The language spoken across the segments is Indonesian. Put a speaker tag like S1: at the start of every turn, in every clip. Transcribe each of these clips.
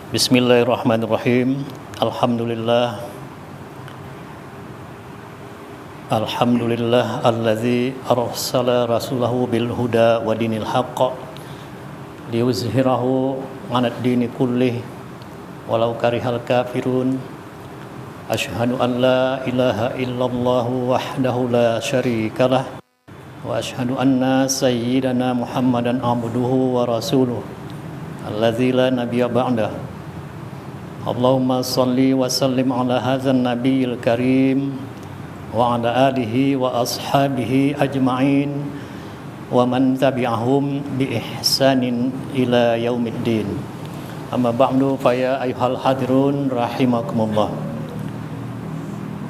S1: Bismillahirrahmanirrahim. Alhamdulillah. Alhamdulillah allazi arsala rasulahu bil huda wa dinil haqq liyuzhirahu 'alad dini kullih walau karihal kafirun. Asyhadu an la ilaha illallah wahdahu la syarikalah wa asyhadu anna sayyidana Muhammadan abduhu wa rasuluh allazi la nabiyya ba'dah. Allahumma salli wa sallim ala hadzal nabiyil karim wa ala alihi wa ashabihi ajma'in wa man tabi'ahum bi ihsanin ila yaumiddin. Amma ba'du, fa ya ayyuhal hadirun rahimakumullah.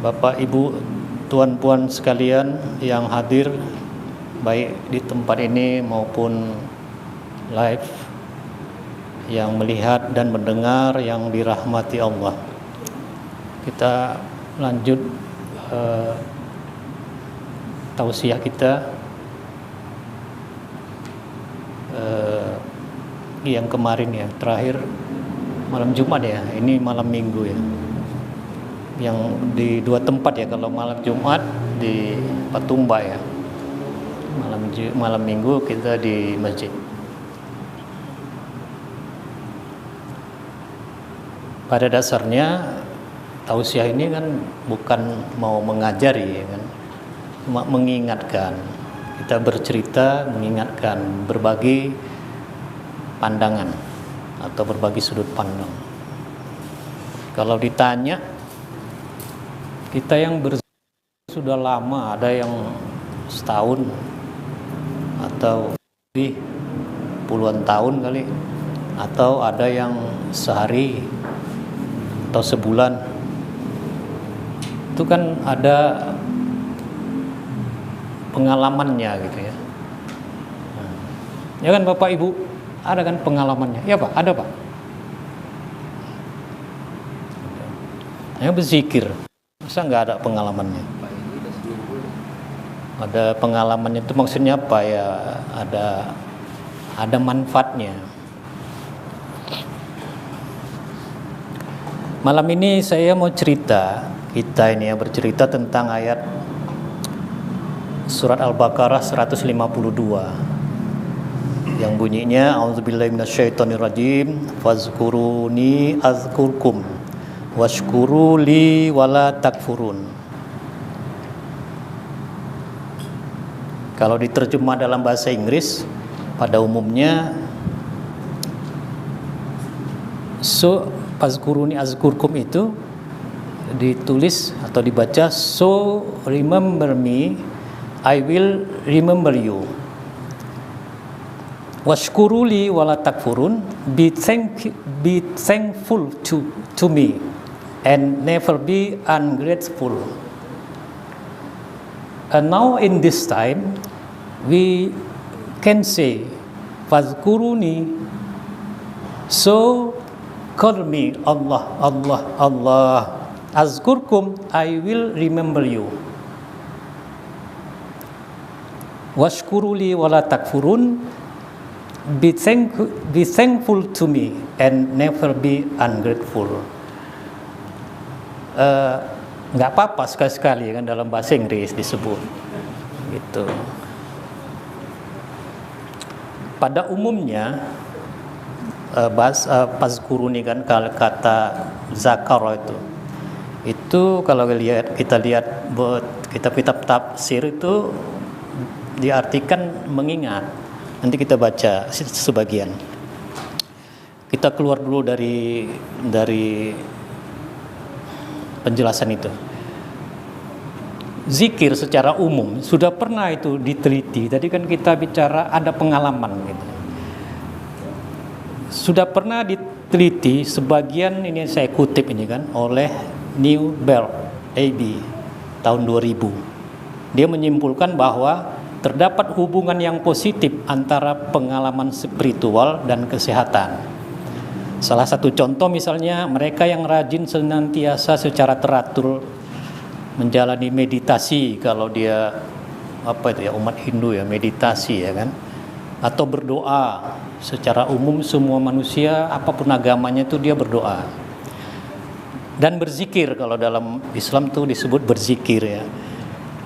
S1: Bapak, Ibu, tuan puan sekalian yang hadir baik di tempat ini maupun live, yang melihat dan mendengar yang dirahmati Allah. Kita lanjut tausiah kita yang kemarin ya, terakhir malam Jumat ya, ini malam Minggu ya, yang di dua tempat ya. Kalau malam Jumat di Patumba ya, malam Minggu kita di masjid. Pada dasarnya tausiah ini kan bukan mau mengajari ya kan, cuma mengingatkan. Kita bercerita, mengingatkan, berbagi pandangan atau berbagi sudut pandang. Kalau ditanya, kita yang sudah lama, ada yang setahun atau lebih puluhan tahun kali, atau ada yang sehari atau sebulan, itu kan ada pengalamannya gitu ya. Ya kan Bapak Ibu, ada kan pengalamannya? Ya Pak, ada Pak. Yang berzikir, masa nggak ada pengalamannya? Ada pengalamannya itu maksudnya apa ya? Ada manfaatnya. Malam ini saya mau cerita, kita ini ya bercerita tentang ayat surat Al-Baqarah 152 yang bunyinya a'udzubillahi minasyaitonirrajim fazkuruni azkurkum washkuru li wala takfurun. Kalau diterjemah dalam bahasa Inggris pada umumnya, fazkuruni azkurkum itu ditulis atau dibaca so remember me, I will remember you. Washkuruli wala takfurun, be thankful to me and never be ungrateful. And now in this time we can say fazkuruni, so call me Allah, Allah, Allah. Azkurkum, I will remember you. Washkuruli wala takfurun, be thankful to me and never be ungrateful. Nggak apa-apa sekali-sekali kan dalam bahasa Inggris disebut gitu. Pada umumnya fazkuruni kan kata zakar itu kalau kita lihat kitab-kitab tafsir itu diartikan mengingat. Nanti kita baca sebagian. Kita keluar dulu dari penjelasan itu. Zikir secara umum sudah pernah itu diteliti. Tadi kan kita bicara ada pengalaman gitu. Sudah pernah diteliti sebagian, ini saya kutip ini kan, oleh New Bell AB tahun 2000. Dia menyimpulkan bahwa terdapat hubungan yang positif antara pengalaman spiritual dan kesehatan. Salah satu contoh misalnya mereka yang rajin senantiasa secara teratur menjalani meditasi, kalau dia umat Hindu ya meditasi ya kan, atau berdoa Secara umum semua manusia apapun agamanya itu dia berdoa dan berzikir. Kalau dalam Islam tuh disebut berzikir ya.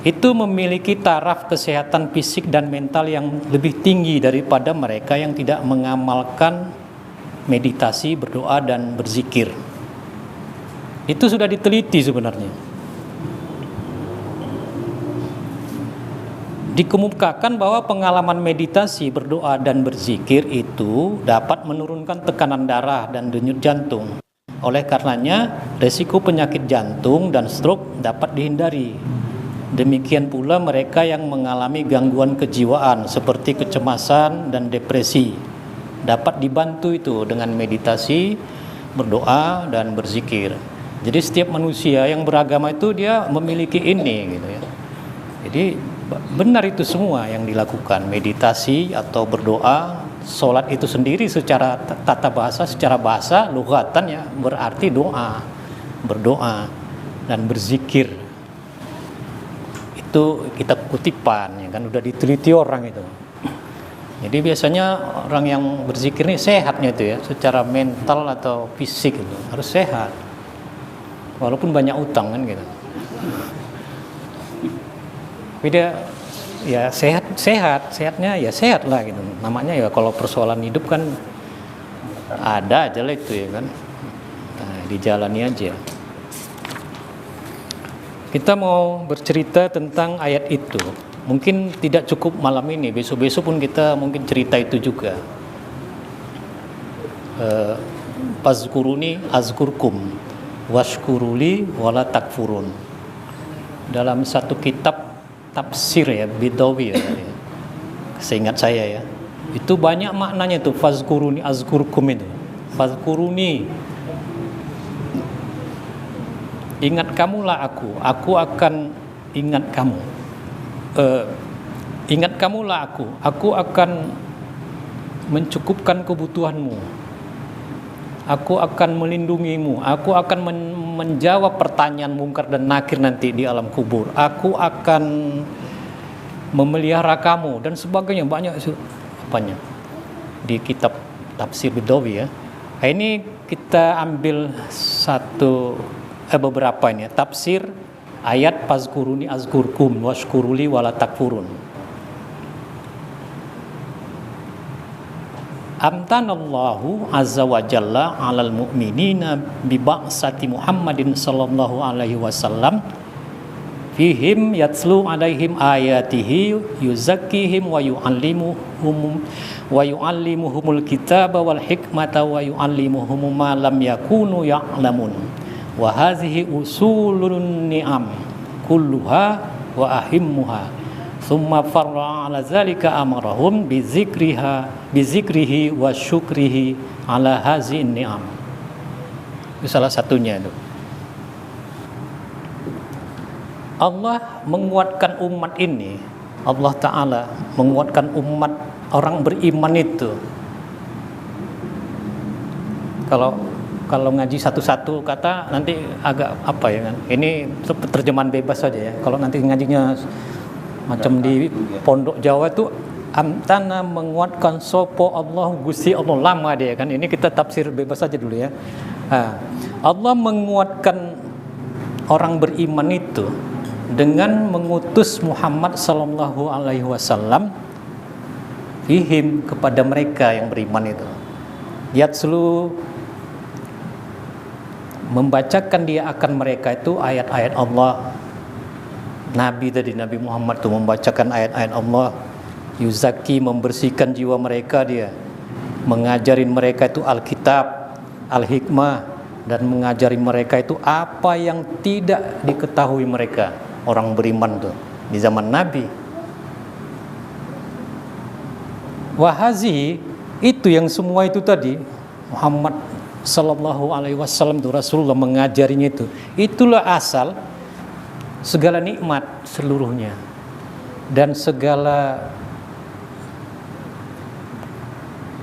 S1: Itu memiliki taraf kesehatan fisik dan mental yang lebih tinggi daripada mereka yang tidak mengamalkan meditasi, berdoa dan berzikir. Itu sudah diteliti sebenarnya. Dikemukakan bahwa pengalaman meditasi, berdoa dan berzikir itu dapat menurunkan tekanan darah dan denyut jantung. Oleh karenanya, resiko penyakit jantung dan stroke dapat dihindari. Demikian pula mereka yang mengalami gangguan kejiwaan seperti kecemasan dan depresi dapat dibantu itu dengan meditasi, berdoa dan berzikir. Jadi setiap manusia yang beragama itu dia memiliki ini gitu ya. Jadi benar itu semua yang dilakukan, meditasi atau berdoa. Sholat itu sendiri secara tata bahasa, secara bahasa lughatan ya berarti doa, berdoa dan berzikir. Itu kita kutipan ya kan, udah diteliti orang itu. Jadi biasanya orang yang berzikir ini sehatnya itu ya, secara mental atau fisik itu harus sehat. Walaupun banyak utang kan gitu. Beda ya, sehatnya ya sehat lah gitu. Namanya ya kalau persoalan hidup kan ada aja lah itu ya kan. Nah, dijalani aja. Kita mau bercerita tentang ayat itu. Mungkin tidak cukup malam ini, besok-besok pun kita mungkin cerita itu juga. Fazkuruni azkurkum washkuruli wala takfurun. Dalam satu kitab tafsir ya, Bidawi ya, seingat saya ya, itu banyak maknanya tuh fazkuruni azkurkum itu. Fazkuruni, ingat kamulah aku akan ingat kamu. Ingat kamulah aku akan mencukupkan kebutuhanmu. Aku akan melindungimu, aku akan menjawab pertanyaan mungkar dan nakir nanti di alam kubur. Aku akan memelihara kamu dan sebagainya, banyak apanya di kitab tafsir Bidawi ya. Nah, ini kita ambil beberapa ini ya. Tafsir ayat fazkuruni azkurkum washkuruli wala takfurun. Amtanallahu azza wa jalla 'alal mu'minina bi ba'sati Muhammadin sallallahu alaihi wasallam fihim yatslu 'alaihim ayatihi yuzakkihim wa yu'allimuhumul kitaba wal hikmata wa yu'allimuhum ma lam yakunu ya'lamun wa hadhihi usulun ni'am kulluha wa ahimmuha. Summa farra ala zalika amarahum bizikrihi wa syukrihi ala hazin ni'am. Itu salah satunya itu. Allah menguatkan umat ini, Allah Ta'ala menguatkan umat orang beriman itu. Kalau ngaji satu-satu kata nanti agak apa ya kan? Ini terjemahan bebas saja ya. Kalau nanti ngajinya macam di pondok Jawa itu amtana menguatkan sopo Allah Gusti Allah, lama dia kan. Ini kita tafsir bebas saja dulu ya. Allah menguatkan orang beriman itu dengan mengutus Muhammad sallallahu alaihi wasallam fihim, kepada mereka yang beriman itu. Yatslu, membacakan dia akan mereka itu ayat-ayat Allah. Nabi Muhammad itu membacakan ayat-ayat Allah. Yuzaki, membersihkan jiwa mereka dia, mengajarin mereka itu Alkitab, Al-Hikmah, dan mengajari mereka itu apa yang tidak diketahui mereka orang beriman tuh di zaman Nabi. Wahazi, itu yang semua itu tadi Muhammad sallallahu alaihi wasallam itu Rasulullah mengajarinya itu. Itulah asal segala nikmat seluruhnya dan segala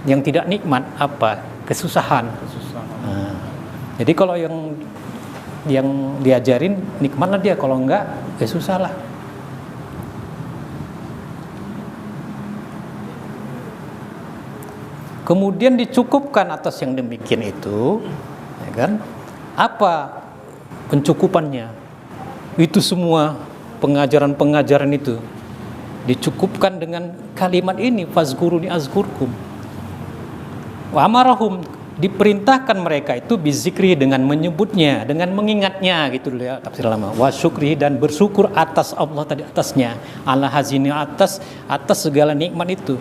S1: yang tidak nikmat apa? Kesusahan. Nah, jadi kalau yang diajarin nikmatlah dia, kalau enggak ya susah lah. kemudian dicukupkan atas yang demikian itu, ya kan? Apa pencukupannya? Itu semua pengajaran-pengajaran itu dicukupkan dengan kalimat ini, fazkuruni azkurkum. Wa amarahum, diperintahkan mereka itu bizikri, dengan menyebutnya, dengan mengingatnya, gitu ya tafsir lama. Wa syukri, dan bersyukur atas Allah tadi, atasnya, ala hazini, atas segala nikmat itu.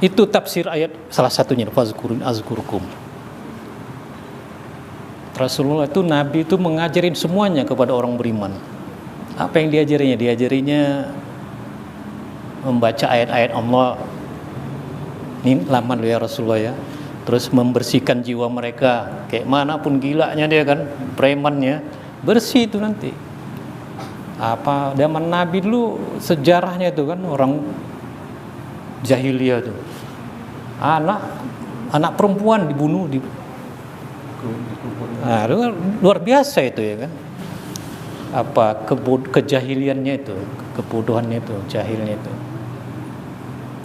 S1: Itu tafsir ayat salah satunya, fazkuruni azkurkum. Rasulullah itu, Nabi itu mengajarin semuanya kepada orang beriman. Apa yang diajarinya? Diajarinya membaca ayat-ayat Allah. Ini lama loh ya Rasulullah ya. Terus membersihkan jiwa mereka. Kayak mana pun gilanya dia kan, premannya, bersih itu nanti. Apa zaman Nabi dulu sejarahnya itu kan, orang jahiliyah tuh. Anak perempuan dibunuh di. Nah, luar biasa itu ya kan. Apa kejahiliannya itu, kebodohannya itu, jahilnya itu.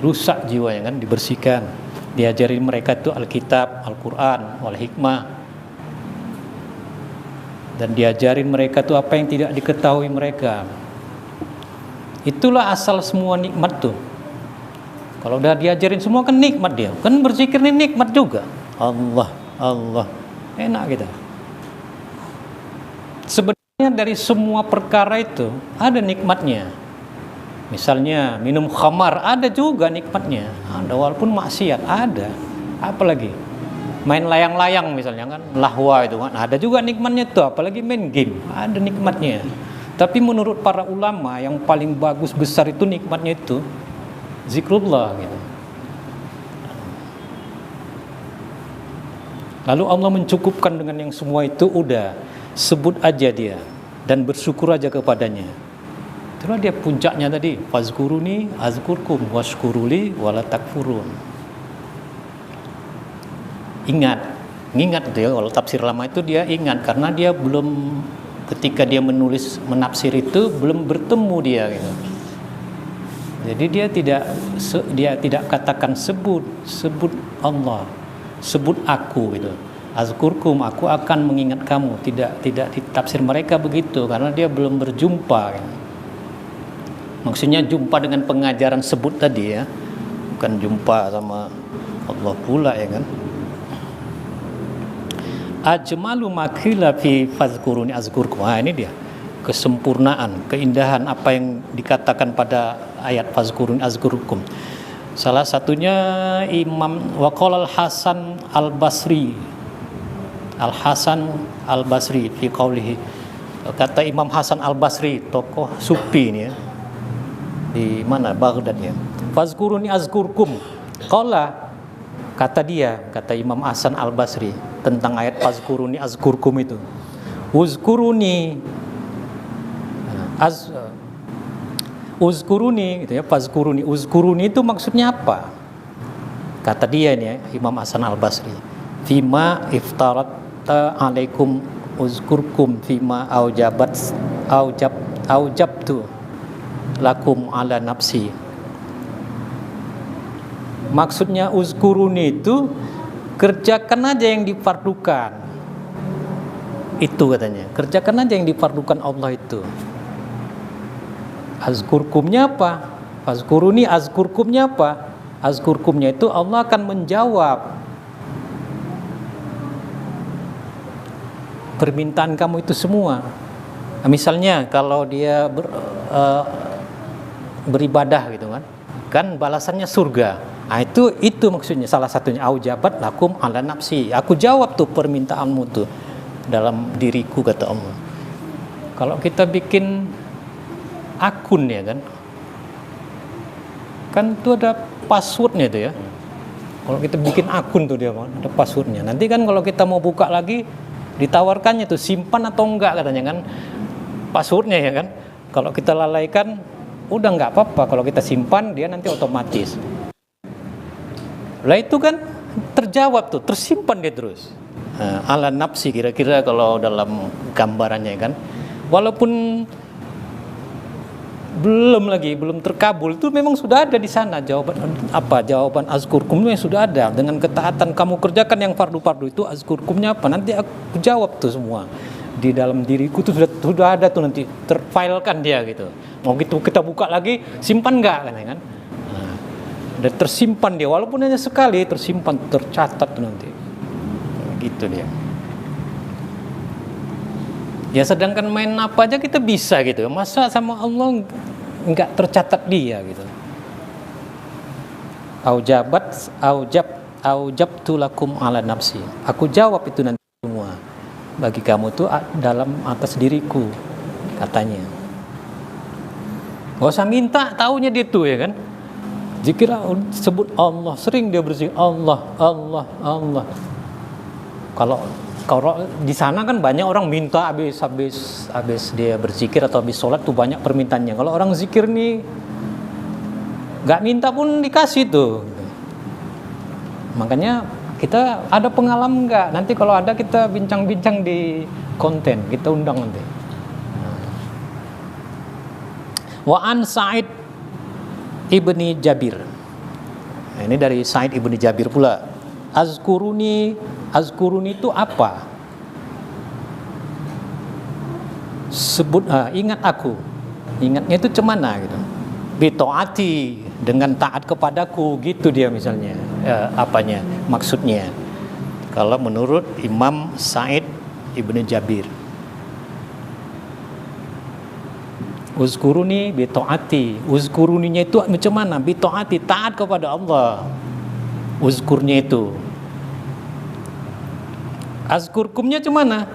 S1: Rusak jiwanya kan, dibersihkan. Diajari mereka itu Alkitab, Al-Quran, Wal-Hikmah. Dan diajarin mereka itu apa yang tidak diketahui mereka. Itulah asal semua nikmat tuh. Kalau udah diajarin semua kan nikmat dia. Kan berzikir ini nikmat juga. Allah, Allah. Enak kita. Sebenarnya dari semua perkara itu ada nikmatnya. Misalnya minum khamar, ada juga nikmatnya. Ada, walaupun maksiat ada. Apalagi main layang-layang misalnya kan, lahwa itu kan, ada juga nikmatnya tuh. Apalagi main game, ada nikmatnya. Tapi menurut para ulama yang paling bagus besar itu nikmatnya itu zikrullah gitu. Lalu Allah mencukupkan dengan yang semua itu, udah sebut aja dia dan bersyukur aja kepadanya. Itulah dia puncaknya tadi, fazkuruni azkurkum washkuruli wala takfurun. Ingat itu ya, kalau tafsir lama itu dia ingat karena dia belum, ketika dia menafsir itu belum bertemu dia gitu. Jadi dia tidak katakan sebut Allah, sebut aku gitu. Azkurkum, aku akan mengingat kamu. Tidak ditafsir mereka begitu karena dia belum berjumpa gitu. Maksudnya jumpa dengan pengajaran sebut tadi ya, bukan jumpa sama Allah pula ya kan. Ajmalu makila fi fazkuruni azkurkum. Ini dia kesempurnaan, keindahan apa yang dikatakan pada ayat fazkuruni azkurkum. Salah satunya Imam waqala Al-Hasan Al-Basri. Al-Hasan Al-Basri fi qaulihi. Kata Imam Hasan Al-Basri, tokoh sufi ini ya. Di mana? Baghdad ya. Fazkuruni azkurkum. Qala, kata Imam Hasan Al-Basri tentang ayat fazkuruni azkurkum itu. Uzkuruni uzkuruni gitu ya, fazkuruni. Uzkuruni itu maksudnya apa? Kata dia ini ya, Imam Hasan Al-Basri, fima iftarata alaikum uzkurkum fima aujabtu lakum ala nafsi. Maksudnya uzkuruni itu kerjakan aja yang difardukan. Itu katanya, kerjakan aja yang difardukan Allah itu. Azkurkumnya apa? Fazkuruni azkurkumnya apa? Azkurkumnya itu Allah akan menjawab permintaan kamu itu semua. Nah, misalnya kalau dia beribadah gitu kan balasannya surga. Nah, itu maksudnya salah satunya aujabat lakum ala nafsi. Aku jawab tuh permintaanmu tuh dalam diriku, kata Allah. Kalau kita bikin akun ya kan itu ada passwordnya itu ya. Kalau kita bikin akun tuh dia ada passwordnya. Nanti kan kalau kita mau buka lagi ditawarkannya tuh simpan atau enggak katanya kan passwordnya ya kan. Kalau kita lalaikan udah nggak apa-apa, kalau kita simpan dia nanti otomatis. Lah itu kan terjawab tuh, tersimpan dia terus. Ala nafsi kira-kira kalau dalam gambarannya kan. Walaupun
S2: belum terkabul, itu memang sudah ada di sana jawaban azkurkum yang sudah ada. Dengan ketaatan kamu kerjakan yang fardu-fardu itu, azkurkumnya apa? Nanti aku jawab tuh semua. Di dalam diriku tuh sudah ada tuh, nanti terfilekan dia gitu. Mau gitu kita buka lagi, simpan enggak kan? Nah, udah tersimpan dia, walaupun hanya sekali tersimpan, tercatat tuh nanti. Gitu dia. Ya sedangkan main apa aja kita bisa gitu. Masa sama Allah enggak tercatat dia gitu. Aujabtu lakum ala nafsi. Aku jawab itu nanti semua bagi kamu tuh dalam atas diriku, katanya. Gak usah minta, taunya dia tuh ya kan. Zikir sebut Allah, sering dia berzikir Allah. Kalau di sana kan banyak orang minta habis dia berzikir atau habis sholat tuh banyak permintaannya. Kalau orang zikir nih nggak minta pun dikasih tuh. Makanya kita ada pengalaman nggak? Nanti kalau ada kita bincang-bincang di konten, kita undang nanti. Wa an Sa'id ibni Jabir. Nah, ini dari Sa'id ibni Jabir pula. Azkuruni itu apa? Ingat aku. Ingatnya itu cemana gitu. Bitoati, dengan taat kepadaku, gitu dia misalnya. Maksudnya. Kalau menurut Imam Sa'id ibni Jabir. Uzkuruni bitoati. Uzkuruninya itu macam mana? Bitoati, taat kepada Allah. Uzkurnya itu. Azkurkumnya cemana?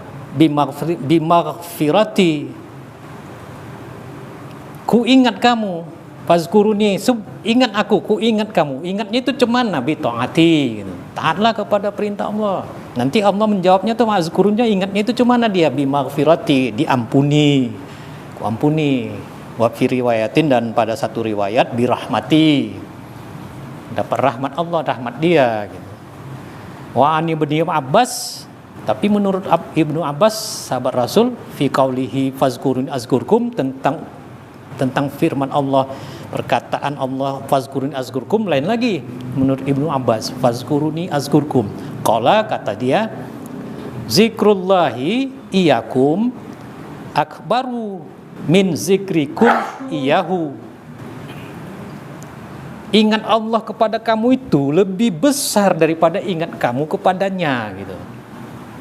S2: Bimaghfirati. Ku ingat kamu. Fazkuruni, ingat aku, ku ingat kamu. Ingatnya itu cemana? Bitoati gitu. Taatlah kepada perintah Allah. Nanti Allah menjawabnya tuh azkurunnya, ingatnya itu cemana dia? Bimaghfirati, diampuni. Ku ampuni. Wa fi riwayatin, dan pada satu riwayat birahmati, dapat rahmat Allah, rahmat dia gitu. Wa ani ibnu Abbas, tapi menurut Ibnu Abbas sahabat Rasul, fi qaulihi fazkurun azkurkum, tentang firman Allah, perkataan Allah fazkurun azkurkum, lain lagi menurut Ibnu Abbas, fazkuruni azkurkum. Qala, kata dia, zikrullahi iyakum akbaru min zikrikum iyahu. Ingat Allah kepada kamu itu lebih besar daripada ingat kamu kepadanya gitu.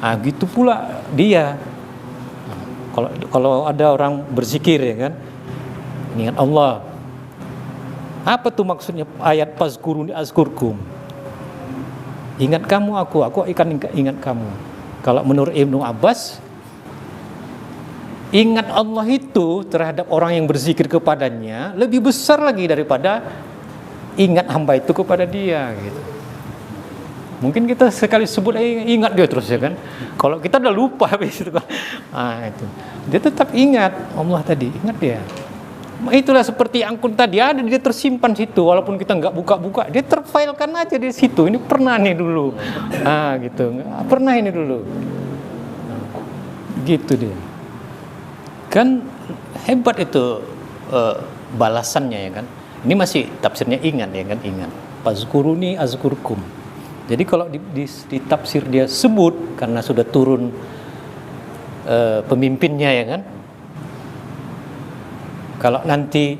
S2: Nah, gitu pula dia. Kalau ada orang berzikir ya kan, ingat Allah. Apa tuh maksudnya ayat fazkuruni azkurkum? Ingat kamu aku akan ingat kamu. Kalau menurut Ibnu Abbas, ingat Allah itu terhadap orang yang berzikir kepadanya lebih besar lagi daripada ingat hamba itu kepada dia gitu. Mungkin kita sekali sebut ingat dia terus ya kan. Kalau kita udah lupa habis itu kan. Itu. Dia tetap ingat Allah tadi, ingat dia. Itulah seperti angkun tadi, ada dia tersimpan situ, walaupun kita nggak buka-buka, dia terfilekan aja di situ. Ini pernah nih dulu. Gitu. Pernah ini dulu. Gitu dia. Kan hebat itu balasannya ya kan. Ini masih tafsirnya ingat ya kan, ingat. Fazkuruni azkurkum. Jadi kalau di tafsir dia sebut karena sudah turun pemimpinnya ya kan. Kalau nanti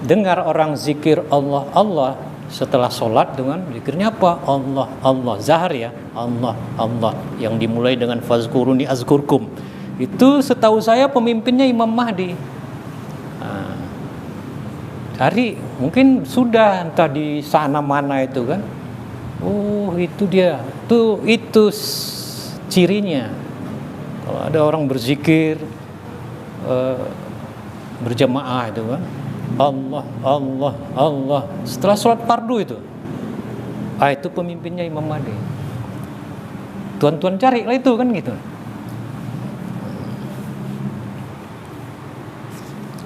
S2: dengar orang zikir Allah Allah setelah sholat dengan zikirnya apa? Allah Allah, zahar ya, Allah Allah, yang dimulai dengan fazkuruni azkurkum. Itu setahu saya pemimpinnya Imam Mahdi. Hari mungkin sudah entah di sana mana itu kan. Oh itu dia, itu cirinya. Kalau ada orang berzikir berjamaah itu kan, Allah Allah Allah setelah sholat fardu itu, itu pemimpinnya Imam Mahdi. Tuan-tuan cari lah itu kan gitu.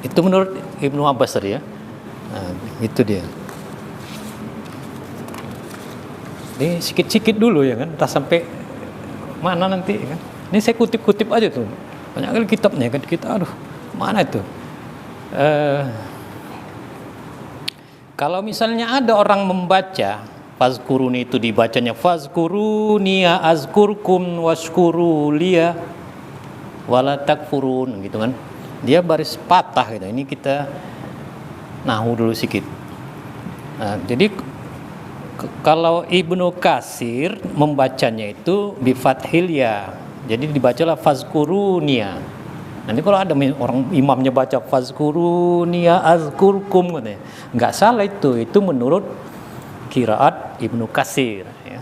S2: Itu menurut Ibnu Abbas tadi ya. Itu dia. Ini sikit-sikit dulu ya kan, entah sampai mana nanti kan. Ini saya kutip-kutip aja tuh. Banyak kali kitabnya kan, kita aduh mana itu. Kalau misalnya ada orang membaca fazkuruni itu dibacanya fazkuruni azkurkum washkuru liya wala takfurun gitu kan. Dia baris patah gitu. Ini kita nahu dulu sedikit. Nah, jadi kalau Ibnu Katsir membacanya itu bi fathil ya. Jadi dibacalah fazkurunia. Nanti kalau ada orang imamnya baca fazkurunia azkurkum katanya, enggak salah itu menurut qiraat Ibnu Katsir ya.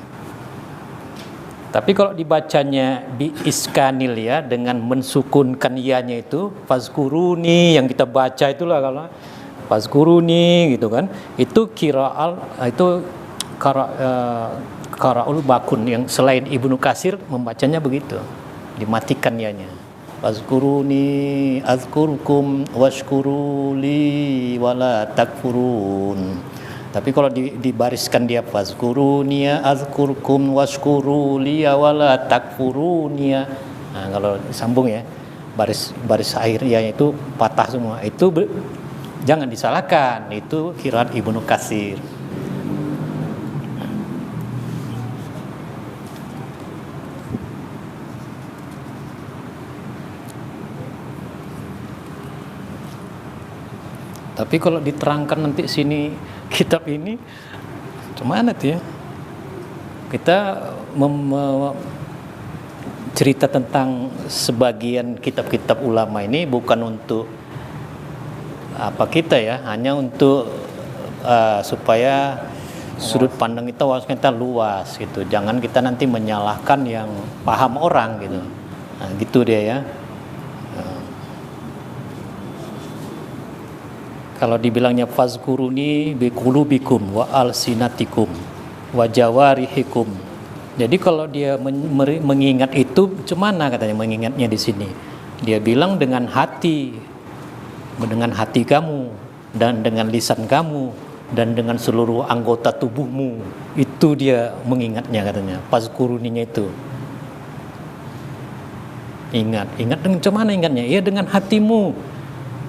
S2: Tapi kalau dibacanya bi iskanil ya dengan mensukunkan ianya itu fazkuruni yang kita baca itulah kalau fazkuruni gitu kan. Itu itu qaraul bakun yang selain Ibnu Katsir membacanya begitu. Dimatikan ianya. Fazkuruni azkurkum washkuru li wala takfurun. Tapi kalau dibariskan dia fazkuruni azkurkum washkuru li wala takfurun. Nah, kalau disambung ya baris akhirnya itu patah semua. Itu jangan disalahkan, itu qiraat Ibnu Katsir. Tapi kalau diterangkan nanti sini kitab ini gimana tuh ya? Kita cerita tentang sebagian kitab-kitab ulama ini bukan untuk apa kita ya, hanya untuk supaya sudut pandang kita luas gitu. Jangan kita nanti menyalahkan yang paham orang gitu. Nah, gitu dia ya. Kalau dibilangnya fazkuruni biqulubikum wa alsinatikum wa jawarihikum. Jadi kalau dia mengingat itu cuman katanya mengingatnya di sini. Dia bilang dengan hati kamu dan dengan lisan kamu dan dengan seluruh anggota tubuhmu. Itu dia mengingatnya katanya. Fazkuruninya itu. Ingat dengan cuman ingatnya? Ya dengan hatimu,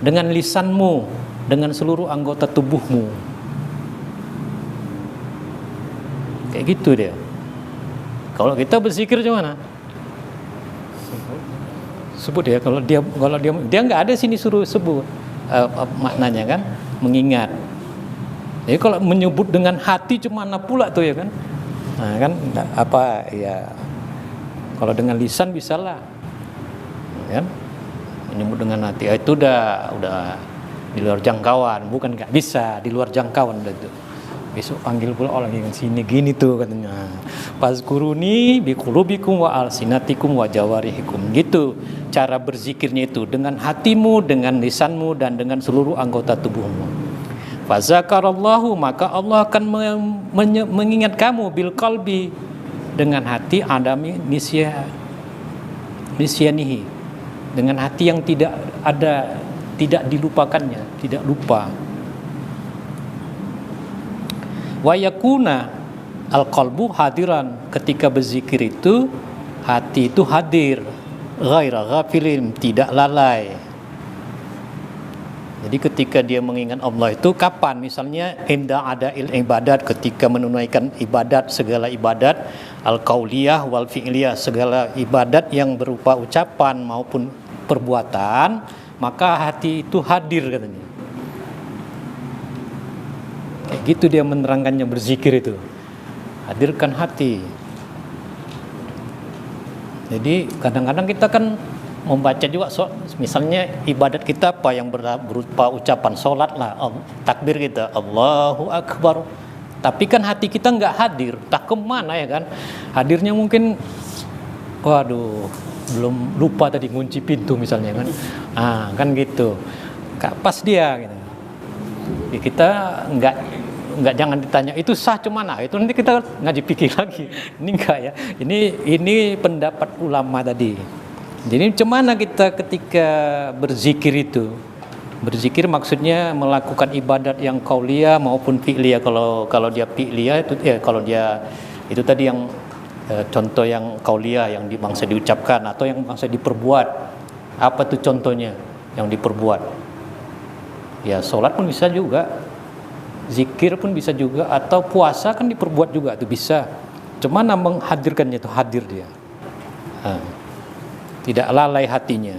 S2: dengan lisanmu, dengan seluruh anggota tubuhmu. Kayak gitu dia. Kalau kita berzikir gimana? Sebut ya. Kalau dia nggak ada sini suruh sebut maknanya kan, mengingat. Jadi kalau menyebut dengan hati mana pula tuh ya kan? Nah, kan apa ya? Kalau dengan lisan bisalah, kan? Menyebut dengan hati itu udah di luar jangkauan, bukan nggak bisa di luar jangkauan udah itu. Besok panggil pula orang yang sini gini tuh katanya. Fazkuruni biqulubikum wa alsinatikum wa jawarihikum. Gitu cara berzikirnya itu dengan hatimu, dengan lisanmu dan dengan seluruh anggota tubuhmu. Fazakarallahu, maka Allah akan mengingat kamu bil qalbi, dengan hati adami nisyanihi, dengan hati yang tidak dilupakannya, tidak lupa. Wa yakuna al-qalbu hadiran, ketika berzikir itu hati itu hadir, ghaira ghafilin, tidak lalai. Jadi ketika dia mengingat Allah itu kapan? Misalnya inda ada ibadat, ketika menunaikan ibadat, segala ibadat al-qauliyah wal fi'liyah, segala ibadat yang berupa ucapan maupun perbuatan, maka hati itu hadir katanya. Kayak gitu dia menerangkannya berzikir itu. Hadirkan hati. Jadi kadang-kadang kita kan membaca juga misalnya ibadat kita apa yang berupa ucapan sholat lah, takbir kita Allahu Akbar, tapi kan hati kita nggak hadir, tak kemana ya kan? Hadirnya mungkin waduh belum lupa tadi ngunci pintu misalnya kan, kan gitu, pas dia gitu. Ya, kita nggak jangan ditanya itu sah cuman, itu nanti kita ngaji pikir lagi. Ini enggak ya, ini pendapat ulama tadi. Jadi cemana kita ketika berzikir itu, berzikir maksudnya melakukan ibadat yang qauliyah maupun fi'liyah. Kalau dia fi'liyah itu ya, kalau dia itu tadi yang contoh yang qauliyah yang bangsa diucapkan atau yang bangsa diperbuat. Apa tuh contohnya yang diperbuat? Ya sholat pun bisa juga. zikir pun bisa juga, atau puasa kan diperbuat juga itu bisa. Cuma menghadirkannya itu hadir dia. Tidak lalai hatinya.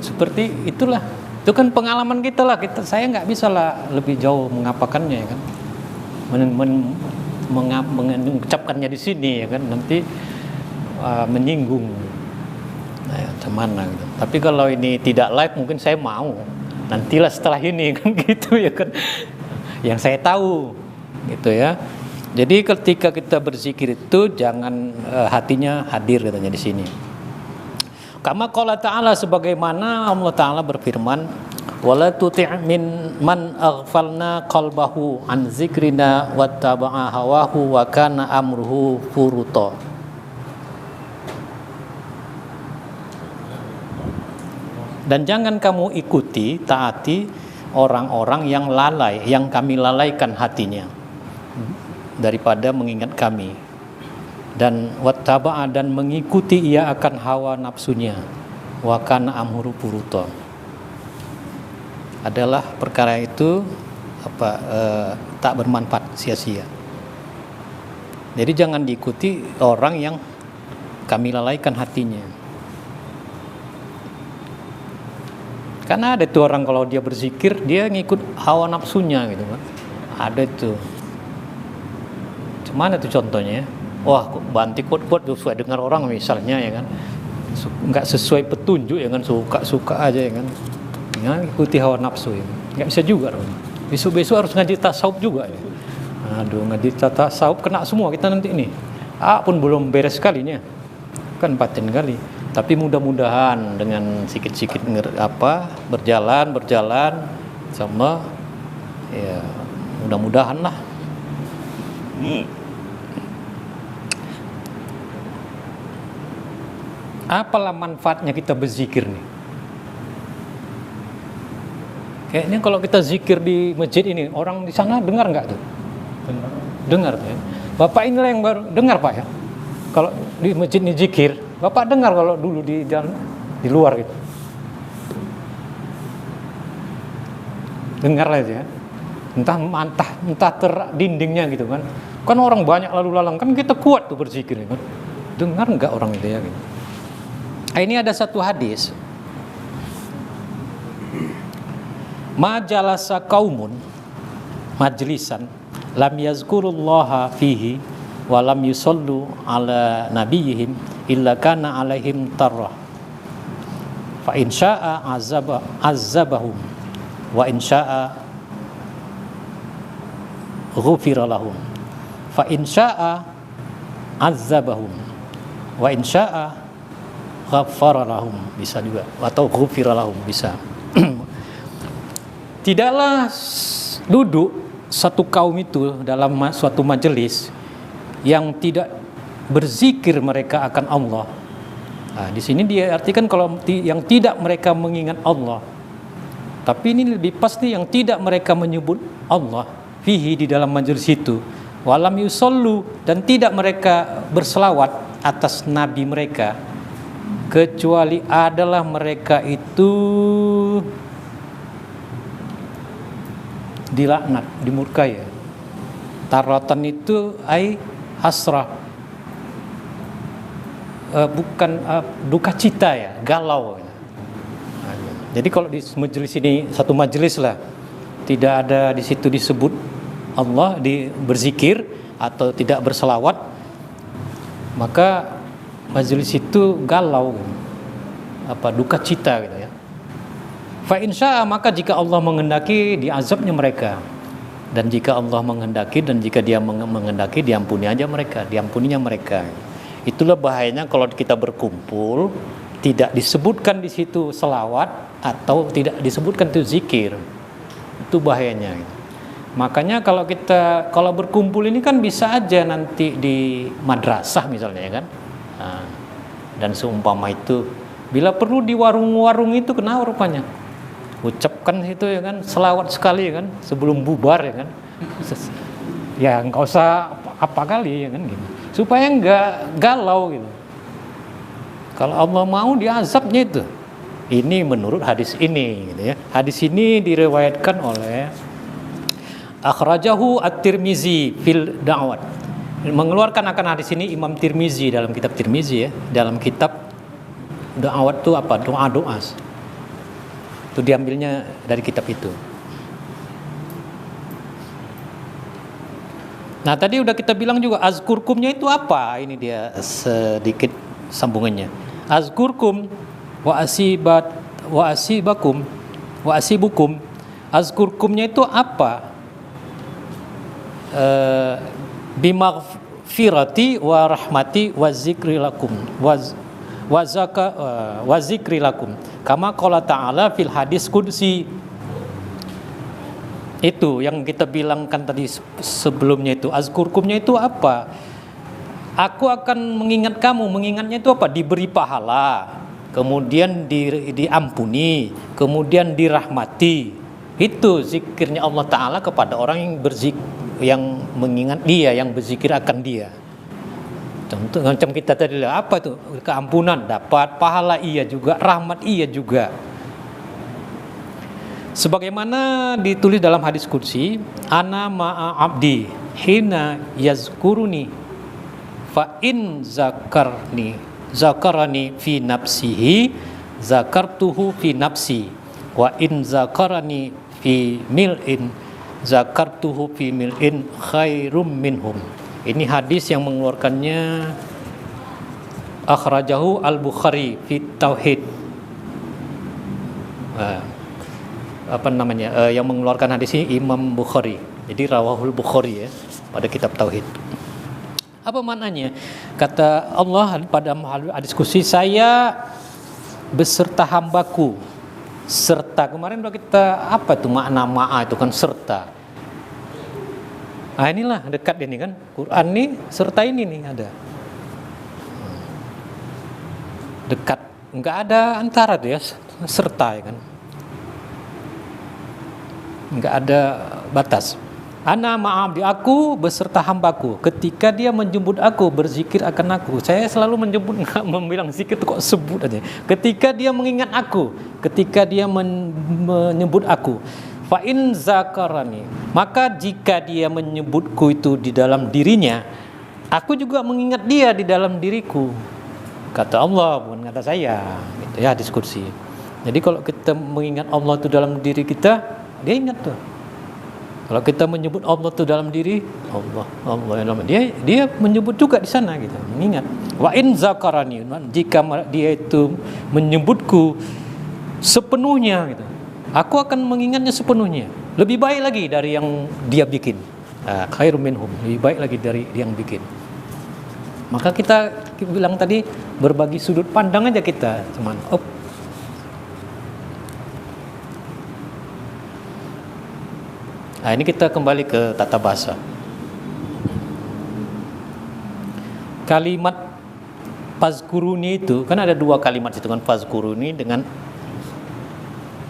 S2: Seperti itulah. Itu kan pengalaman kita lah. Saya nggak bisa lah lebih jauh mengapakannya ya kan. Mengucapkannya di sini ya kan, nanti menyinggung. Nah, ya, mana gitu. Tapi kalau ini tidak live mungkin saya mau. Nantilah setelah ini kan gitu ya kan. Yang saya tahu gitu ya. Jadi ketika kita berzikir itu jangan hatinya hadir katanya di sini. Kama qala ta'ala, sebagaimana Allah Ta'ala berfirman, wala tuti' min man aghfalna qalbahu an zikrina wattaba'a hawahu wa kana amruhu furuta. Dan jangan kamu ikuti, taati orang-orang yang lalai, yang kami lalaikan hatinya daripada mengingat kami. Dan wattaba'a, dan mengikuti ia akan hawa nafsunya. Wa kana amru furuta. Adalah perkara itu tak bermanfaat, sia-sia. Jadi jangan diikuti orang yang kami lalaikan hatinya. Karena ada tuh orang kalau dia berzikir dia ngikut hawa nafsunya gitu kan. Ada tuh. Cuman itu contohnya. Wah, banti kuat-kuat sesuai dengar orang misalnya ya kan. Enggak sesuai petunjuk ya kan, suka-suka aja ya kan. Ya, ikuti hawa nafsu ya. Enggak bisa juga dong. Besok-besok harus ngaji tasawuf juga ya. Aduh, ngaji tasawuf kena semua kita nanti ini. Pun belum beres sekalinya. Kan paten kali. Tapi mudah-mudahan dengan sikit-sikit berjalan sama ya, mudah-mudahan lah. Apalah manfaatnya kita berzikir nih? Kayaknya kalau kita zikir di masjid ini, orang di sana dengar nggak tuh? Dengar tuh ya. Bapak inilah yang baru dengar Pak ya. Kalau di masjid ini zikir, Bapak dengar kalau dulu di jalan, di luar gitu. Dengar aja ya. Entah terdindingnya gitu kan. Kan orang banyak lalu lalang, kan kita kuat tuh berzikir kan. Dengar enggak orang itu ya gitu. Ini ada satu hadis. Majalasa qaumun majlisan lam yazkurullaha fihi wa lam yusallu ala nabiyihim illa kana alaihim tarrah. Fa in syaa'a azabahum wa in syaa'a ghufira lahum. Fa in syaa'a azabahum wa in syaa'a ghaffara lahum, bisa juga, atau ghufira lahum, bisa. Tidaklah duduk satu kaum itu dalam suatu majelis yang tidak berzikir mereka akan Allah. Nah, di sini dia artikan kalau yang tidak mereka mengingat Allah. Tapi ini lebih pasti yang tidak mereka menyebut Allah fihi, di dalam majelis itu. Walam yusallu, dan tidak mereka berselawat atas nabi mereka, kecuali adalah mereka itu dilaknat, dimurkai. Taratan itu hasrah, bukan duka cita ya, galau. Jadi kalau di majelis ini, satu majelis lah, tidak ada di situ disebut Allah, berzikir atau tidak berselawat, maka majelis itu galau, duka cita gitu ya. Fa insya'a, maka jika Allah menghendaki diazabnya mereka, dan jika Allah menghendaki dan jika Dia menghendaki diampuninya mereka. Itulah bahayanya kalau kita berkumpul tidak disebutkan di situ selawat atau tidak disebutkan itu zikir. Itu bahayanya. Makanya kalau berkumpul ini kan bisa aja nanti di madrasah misalnya ya kan. Nah, dan seumpama itu, bila perlu di warung-warung itu kenapa rupanya? Ucapkan itu ya kan, selawat sekali ya kan, sebelum bubar ya kan. Ya nggak usah apa kali ya kan gitu. Supaya nggak galau gitu. Kalau Allah mau diazabnya itu. Ini menurut hadis ini, gitu ya. Hadis ini diriwayatkan oleh akhrajahu at-Tirmizi fil Da'wat. Mengeluarkan akan hadis ini Imam Tirmizi dalam kitab Tirmizi ya, dalam kitab Da'wat itu apa? Doa-doa. Itu diambilnya dari kitab itu. Nah, tadi udah kita bilang juga azkurkumnya itu apa? Ini dia sedikit sambungannya. Azkurkum wa asibakum wa asibukum. Azkurkumnya itu apa? Bimaghfirati wa rahmati wa zikri lakum wa zikri lakum kama qala ta'ala fil hadis qudsi. Itu yang kita bilangkan tadi sebelumnya itu. Azkurkumnya itu apa? Aku akan mengingat kamu. Mengingatnya itu apa? Diberi pahala, kemudian diampuni, kemudian dirahmati. Itu zikirnya Allah Ta'ala kepada orang yang yang mengingat dia, yang berzikir akan dia. Contoh macam kita tadi, apa itu? Keampunan dapat, pahala iya juga, rahmat iya juga. Sebagaimana ditulis dalam hadis qudsi, ana ma'a abdi hina yazkuruni fa in zakarani fi nafsihi zakartuhu fi nafsi wa in zakarani fi mil'in zakartuhu fi mil'in khairum minhum. Ini hadis yang mengeluarkannya akhrajahu al-Bukhari fi Tauhid. Yang mengeluarkan hadis ini Imam Bukhari. Jadi rawahul Bukhari ya, pada kitab Tauhid. Apa maknanya? Kata Allah pada hadis qudsi, saya beserta hambaku. Serta, kemarin udah kita apa tuh makna ma'a itu kan serta. Nah inilah dekat ini kan, Quran nih serta ini nih ada. Dekat, enggak ada antara tuh ya, serta ya kan. Enggak ada batas. Ana ma'abdi, aku beserta hambaku. Ketika dia menjemput aku, berzikir akan aku. Saya selalu menyebut, enggak membilang zikir itu kok sebut aja. Ketika dia mengingat aku, ketika dia menyebut aku. Fa in zakarani, maka jika dia menyebutku itu di dalam dirinya, aku juga mengingat dia di dalam diriku. Kata Allah, bukan kata saya. Gitu ya, hadis qudsi. Jadi kalau kita mengingat Allah itu dalam diri kita, dia ingat tuh. Kalau kita menyebut Allah itu dalam diri, Allah dia menyebut juga di sana gitu, mengingat. Wa in zakarani, jika dia itu menyebutku sepenuhnya gitu, aku akan mengingatnya sepenuhnya. Lebih baik lagi dari yang dia bikin. Khairum minhum, lebih baik lagi dari yang bikin. Maka kita bilang tadi berbagi sudut pandang aja kita, cuman Nah, ini kita kembali ke tata bahasa. Kalimat fazkuruni itu kan ada dua kalimat itu kan, fazkuruni dengan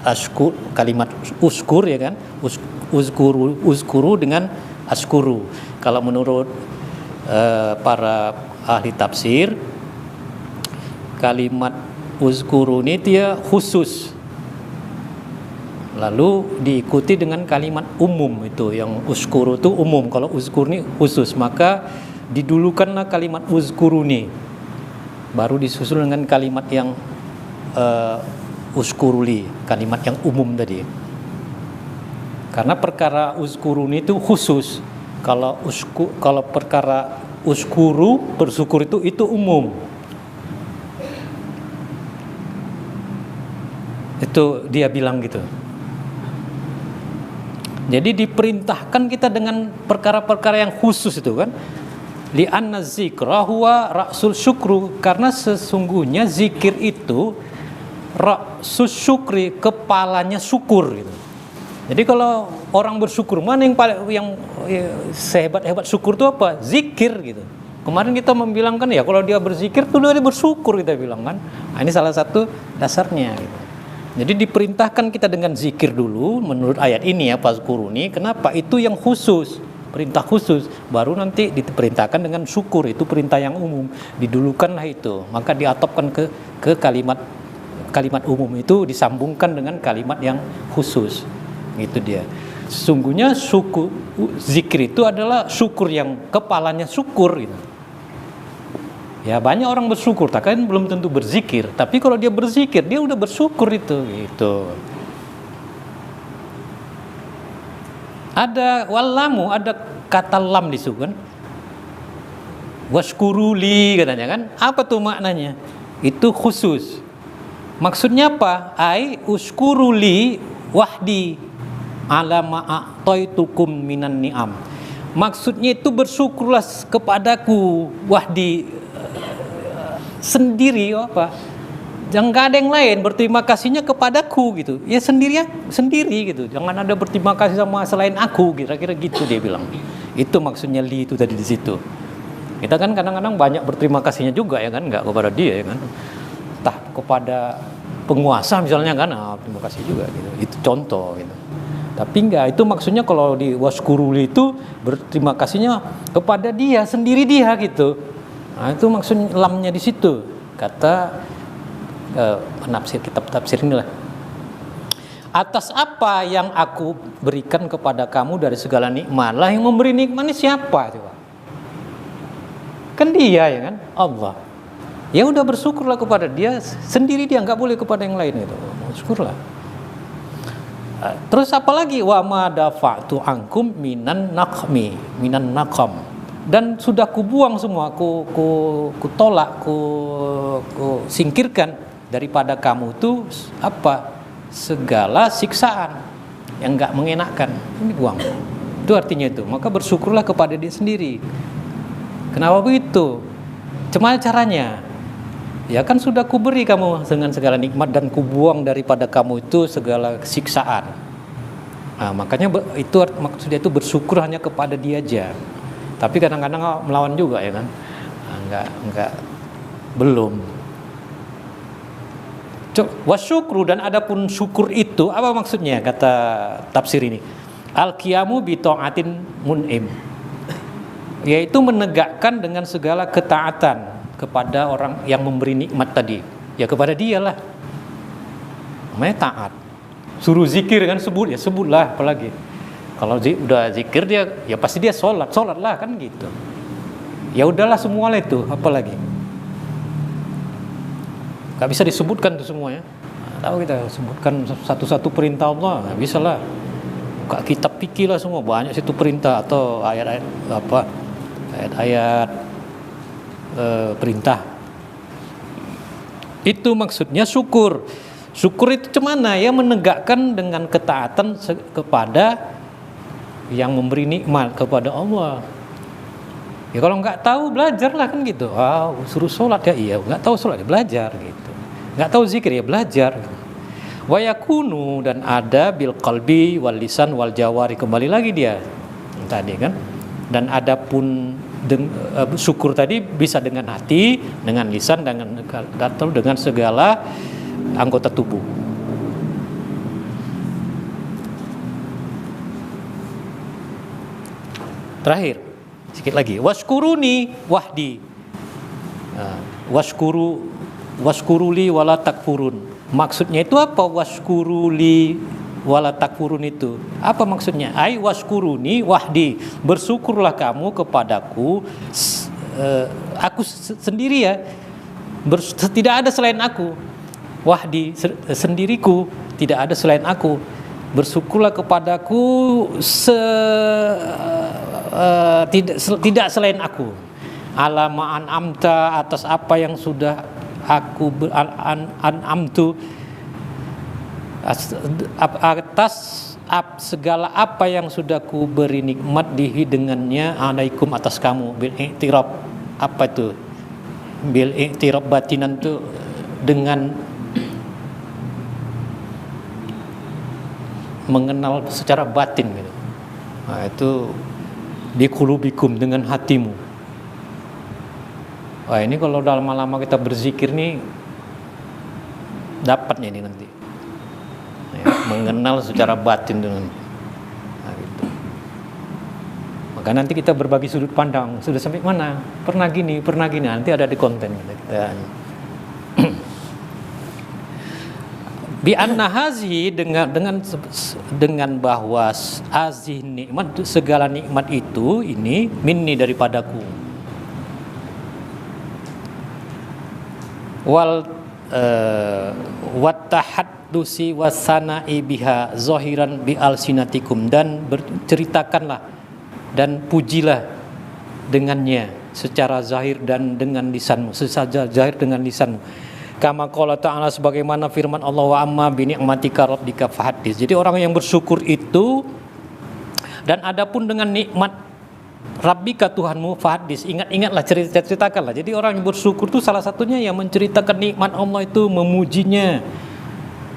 S2: askur, kalimat uskur ya kan, uskuru dengan askuru. Kalau menurut para ahli tafsir, kalimat uskuruni dia khusus, lalu diikuti dengan kalimat umum itu, yang uskuru itu umum, kalau uzkurni khusus, maka didulukanlah kalimat uzkuruni, baru disusul dengan kalimat yang uskuruli, kalimat yang umum tadi. Karena perkara uzkuruni itu khusus, kalau perkara uskuru, bersyukur itu umum. Itu dia bilang gitu. Jadi diperintahkan kita dengan perkara-perkara yang khusus itu kan. Li'anna zikra huwa ra'sul syukru, karena sesungguhnya zikir itu ra'sus syukri, kepalanya syukur gitu. Jadi kalau orang bersyukur, mana yang sehebat-hebat syukur itu apa? Zikir gitu. Kemarin kita membilangkan ya, kalau dia berzikir tuh dia bersyukur, kita bilang kan. Nah, ini salah satu dasarnya gitu. Jadi diperintahkan kita dengan zikir dulu menurut ayat ini ya, fazkuruni. Kenapa? Itu yang khusus, perintah khusus. Baru nanti diperintahkan dengan syukur, itu perintah yang umum. Didulukanlah itu, maka diatopkan ke kalimat kalimat umum itu disambungkan dengan kalimat yang khusus. Gitu dia. Sesungguhnya zikir itu adalah syukur yang kepalanya syukur gitu. Ya banyak orang bersyukur, tak kan belum tentu berzikir. Tapi kalau dia berzikir, dia udah bersyukur itu gitu. Ada walamu, ada kata lam di situ kan. Waskuruli katanya kan. Apa tuh maknanya? Itu khusus. Maksudnya apa? Ai uskuruli wahdi ala ma'ataitukum minan ni'am. Maksudnya itu bersyukurlah kepadaku wahdi sendiri apa? Jangan gak ada yang lain, berterima kasihnya kepadaku gitu. Ya sendiri gitu. Jangan ada berterima kasih sama selain aku, kira-kira gitu dia bilang. Itu maksudnya li itu tadi di situ. Kita kan kadang-kadang banyak berterima kasihnya juga ya kan, enggak kepada dia ya kan. Entah kepada penguasa misalnya kan, terima kasih juga gitu. Itu contoh gitu. Tapi enggak, itu maksudnya kalau di waskuruli itu berterima kasihnya kepada dia, sendiri dia gitu. Nah, itu maksudnya lamnya di situ. Kata penafsir kitab tafsir inilah. Atas apa yang aku berikan kepada kamu dari segala nikmat. Lah yang memberi nikmat ini siapa coba? Kan dia ya kan, Allah. Ya udah bersyukurlah kepada dia, sendiri dia, enggak boleh kepada yang lain itu. Syukurlah. Terus apa lagi? Wa ma dafa'tu ankum minan naqam. Dan sudah kubuang semua, ku tolak, ku singkirkan daripada kamu itu apa? Segala siksaan yang enggak mengenakan. Ini buang. Itu artinya itu. Maka bersyukurlah kepada dia sendiri. Kenapa begitu? Cuma caranya. Ya kan sudah kuberi kamu dengan segala nikmat dan kubuang daripada kamu itu segala siksaan. Nah, makanya itu maksudnya itu bersyukur hanya kepada dia aja. Tapi kadang-kadang melawan juga ya kan. Nah, enggak belum. Wasyukru, dan adapun syukur itu apa maksudnya kata tafsir ini? Al-qiyamu bi ta'atin mun'im. Yaitu menegakkan dengan segala ketaatan kepada orang yang memberi nikmat tadi, ya kepada dialah. Namanya taat. Suruh zikir kan sebutlah apalagi. Kalau udah zikir dia, ya pasti dia sholatlah kan gitu. Ya udahlah semua lah itu, apalagi. Gak bisa disebutkan tuh semuanya. Tahu kita sebutkan satu-satu perintah Allah, nggak bisa lah. Buka kitab fikih lah semua, banyak situ perintah atau ayat-ayat apa, ayat-ayat perintah. Itu maksudnya syukur. Syukur itu cemana ya, menegakkan dengan ketaatan kepada yang memberi nikmat, kepada Allah. Ya kalau nggak tahu belajarlah kan gitu. Suruh sholat ya iya, nggak tahu sholat ya belajar gitu. Nggak tahu zikir ya belajar. Wa yakunu, dan ada bil qalbi wal lisan wal jawari, kembali lagi dia tadi kan. Dan adapun syukur tadi bisa dengan hati, dengan lisan, dengan segala anggota tubuh. Terakhir, sedikit lagi. Washkuruni wahdi. Washkuruli wala takfurun. Maksudnya itu apa? Washkuruli wala takfurun itu apa maksudnya? Ai washkuruni wahdi, bersyukurlah kamu kepadaku, aku sendiri ya, tidak ada selain aku. Wahdi, sendiriku, tidak ada selain aku. Bersyukurlah kepadaku tidak selain aku. Alama an'amta, atas apa yang sudah aku an'amtu, atas segala apa yang sudah ku beri nikmat dengannya alaikum, atas kamu. Bil i'tirab, apa itu? Bil i'tirab batinan itu dengan mengenal secara batin gitu. Nah, itu biqulubikum, dengan hatimu. Wah, ini kalau dalam lama kita berzikir nih dapatnya ini nanti. Ya, mengenal secara batin dengan gitu. Maka nanti kita berbagi sudut pandang, sudah sampai mana? Pernah gini, nanti ada di konten kita. Bi anna hazihi, dengan bahwa azih nikmat, segala nikmat itu ini minni, daripadaku. Wal wattahaddusi wasana'i biha zahiran bi alsinatikum, dan berceritakanlah dan pujilah dengannya secara zahir dan dengan lisanmu, sesaja zahir dengan lisanmu. Kama qala ta'ala, sebagaimana firman Allah, wa amma bi ni'matika rabbika fahaddits. Jadi orang yang bersyukur itu, dan adapun dengan nikmat Rabbika Tuhanmu fahaddits, ingat-ingatlah, ceritakanlah. Jadi orang yang bersyukur itu salah satunya yang menceritakan nikmat Allah itu, memujinya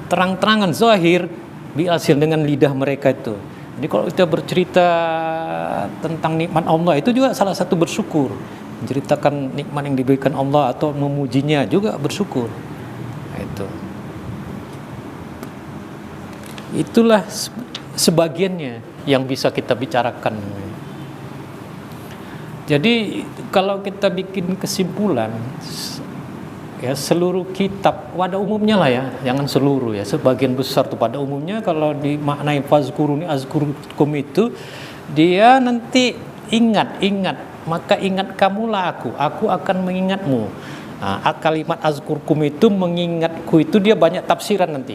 S2: terang-terangan zahir bi hasil dengan lidah mereka itu. Jadi kalau kita bercerita tentang nikmat Allah itu juga salah satu bersyukur. Menceritakan nikmat yang diberikan Allah atau memujinya juga bersyukur. Itulah sebagiannya yang bisa kita bicarakan. Jadi kalau kita bikin kesimpulan, ya seluruh kitab pada umumnya lah ya, jangan seluruh ya, sebagian besar tuh pada umumnya kalau dimaknai fazkuruni azkurkum itu, dia nanti ingat, maka ingat kamulah aku akan mengingatmu. Nah, kalimat azkurkum itu, mengingatku itu, dia banyak tafsiran nanti.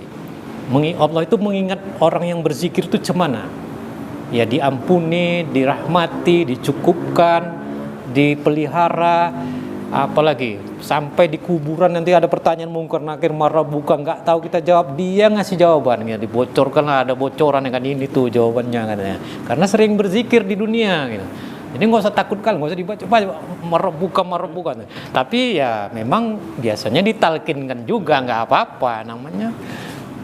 S2: Allah itu mengingat orang yang berzikir itu cemana? Ya diampuni, dirahmati, dicukupkan, dipelihara, apalagi sampai di kuburan nanti ada pertanyaan mungkar nakir marah buka, nggak tahu kita jawab, dia ngasih jawabannya, dibocorkan lah, ada bocoran kan, ini tuh jawabannya katanya, karena sering berzikir di dunia gitu. Jadi nggak usah takut kali, nggak usah dibaca marah buka. Tapi ya memang biasanya ditalkinkan juga, nggak apa-apa namanya.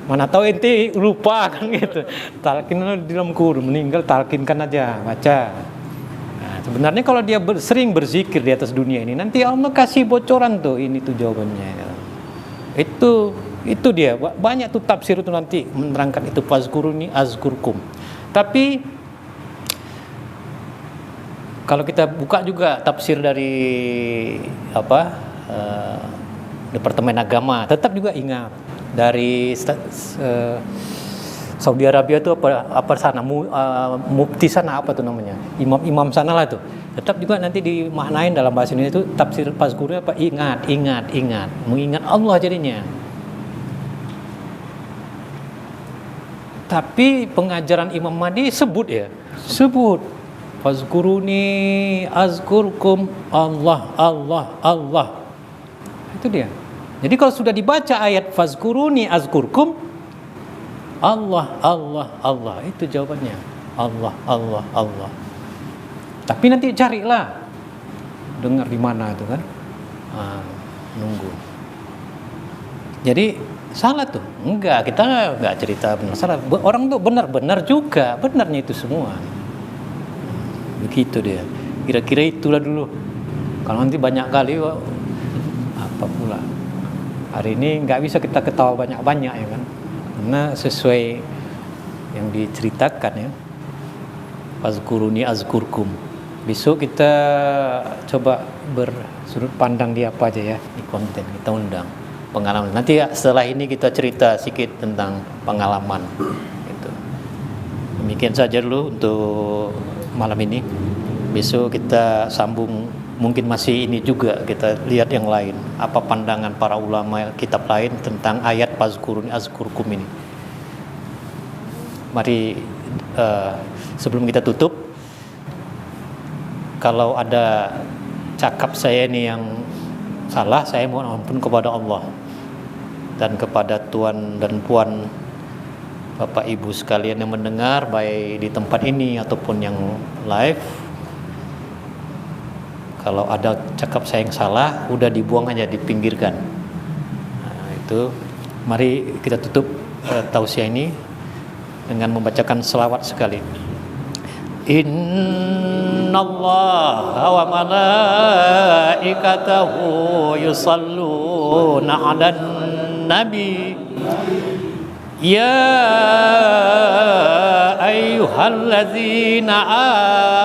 S2: Mana tahu ente lupa kan gitu. Talkin di dalam kubur, meninggal talkinkan aja, baca. Nah, sebenarnya kalau dia sering berzikir di atas dunia ini, nanti Allah kasih bocoran tuh, ini tuh jawabannya. Itu dia. Banyak tuh tafsir itu nanti menerangkan itu, fazkuruni azkurkum. Tapi kalau kita buka juga tafsir dari Departemen Agama, tetap juga ingat dari Saudi Arabia itu apa sana mufti sana, apa tuh namanya, imam sana lah tuh, tetap juga nanti dimaknain dalam bahasa Indonesia itu tafsir fazkuruni apa, ingat, mengingat Allah jadinya. Tapi pengajaran Imam Mahdi sebut fazkuruni azkurkum, Allah. Itu dia. Jadi kalau sudah dibaca ayat fazkuruni azkurkum, Allah, itu jawabannya. Allah. Tapi nanti carilah, dengar di mana itu kan, nunggu. Jadi salah tuh, kita nggak cerita benar salah. Orang tuh benar juga, benarnya itu semua. Begitu dia. Kira-kira itulah dulu. Kalau nanti banyak kali, apa pula? Hari ini nggak bisa kita ketawa banyak-banyak ya kan, karena sesuai yang diceritakan ya, fazkuruni azkurkum. Besok kita coba bersudut pandang di apa aja ya, di konten kita undang pengalaman. Nanti setelah ini kita cerita sedikit tentang pengalaman gitu. Demikian saja dulu untuk malam ini. Besok kita sambung, mungkin masih ini juga kita lihat yang lain, apa pandangan para ulama kitab lain tentang ayat fazkuruni azkurkum ini. Mari sebelum kita tutup, kalau ada cakap saya ini yang salah, saya mohon ampun kepada Allah dan kepada Tuan dan Puan, Bapak Ibu sekalian yang mendengar baik di tempat ini ataupun yang live. Kalau ada cakap saya yang salah, udah dibuang aja, dipinggirkan. Nah, itu mari kita tutup tausiah ini dengan membacakan selawat sekali. Innallaha wa malaikatahu yusalluna 'alan nabi ya ayyuhalladzina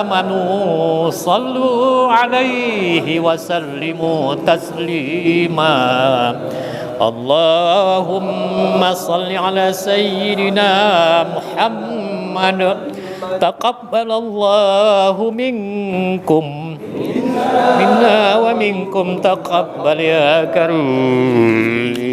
S2: amanu sallu 'alaihi wa sallimu taslima.
S1: Allahumma salli ala sayyidina Muhammad. Taqabbalallahu minkum minna wa minkum taqabbal ya karim.